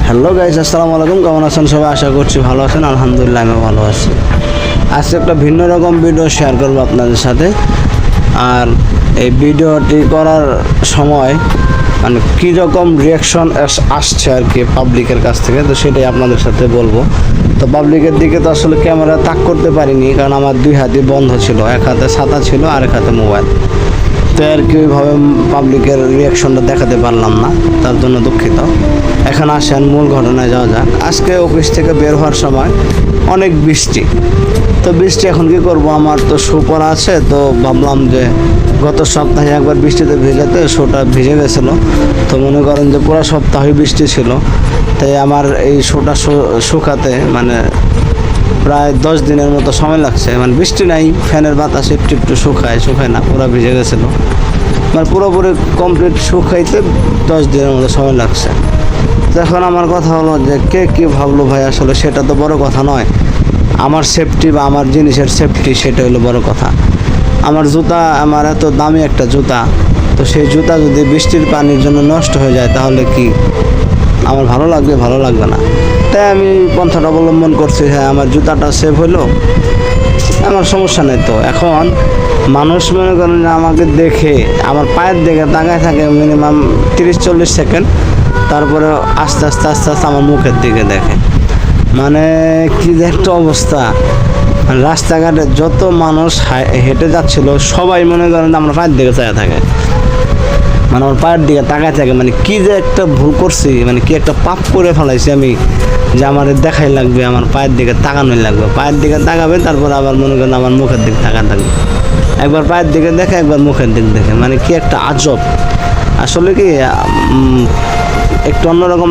Hello guys, আসসালামু আলাইকুম। কেমন আছেন সবাই? আশা করছি ভালো আছেন। আলহামদুলিল্লাহ আমি ভালো আছি। আজকে একটা ভিন্ন রকম ভিডিও শেয়ার করবো আপনাদের সাথে। আর এই ভিডিওটি করার সময় মানে কী রকম রিয়াকশন আসছে আর কি পাবলিকের কাছ থেকে, তো সেটাই আপনাদের সাথে বলবো। তো পাবলিকের দিকে তো আসলে ক্যামেরা তাক করতে পারিনি, কারণ আমার দুই হাতই বন্ধ ছিল, এক হাতে ছাতা ছিল আর এক হাতে মোবাইল। তো আর কি ওইভাবে পাবলিকের রিয়াকশনটা দেখাতে পারলাম না, তার জন্য দুঃখিত। এখন আসেন মূল ঘটনায় যাওয়া যাক। আজকে অফিস থেকে বের হওয়ার সময় অনেক বৃষ্টি। তো বৃষ্টি এখন কি করব, আমার তো শু পরা আছে, তো ভাবলাম যে গত সপ্তাহে একবার বৃষ্টিতে ভিজেতে শুটা ভিজে গেছিলো। তো মনে করেন যে পুরো সপ্তাহে বৃষ্টি ছিল, তাই আমার এই শুটা শুকাতে মানে প্রায় 10 দিনের মতো সময় লাগছে। মানে বৃষ্টি নাই, ফ্যানের বাতাসে একটু একটু শুকায় না, পুরো ভিজে গেছিলো। মানে পুরোপুরি কমপ্লিট শুকাইতে 10 দিনের মতো সময় লাগছে। এখন আমার কথা হলো যে কে কী ভাবলো ভাই, আসলে সেটা তো বড় কথা নয়। আমার সেফটি বা আমার জিনিসের সেফটি, সেটা হলো বড় কথা। আমার জুতা, আমার এত দামি একটা জুতা, তো সেই জুতা যদি বৃষ্টির পানির জন্য নষ্ট হয়ে যায় তাহলে কি আমার ভালো লাগবে? ভালো লাগবে না। তাই আমি পন্থাটা অবলম্বন করছি, হ্যাঁ আমার জুতাটা সেফ হলো, আমার সমস্যা নেই। তো এখন মানুষ মনে করেন যে আমাকে দেখে, আমার পায়ের দিকে তাকায় থাকে মিনিমাম 30-40 সেকেন্ড, তারপরে আস্তে আস্তে আমার মুখের দিকে দেখে। মানে কি যে একটা অবস্থা। মানে রাস্তাঘাটে যত মানুষ হেঁটে যাচ্ছিল সবাই মনে করেন আমার পায়ের দিকে চায় থাকে, মানে আমার পায়ের দিকে তাকায় থাকে। মানে কি যে একটা ভুল করছি, মানে কি একটা পাপ করে ফেলাইছি আমি, যে আমার দেখাই লাগবে, আমার পায়ের দিকে তাকানোই লাগবে। পায়ের দিকে তাকাবে, তারপর আবার মনে করেন আমার মুখের দিকে তাকায় থাকবে। একবার পায়ের দিকে দেখে, একবার মুখের দিকে দেখে। মানে কি একটা আজব। আসলে কি একটু অন্যরকম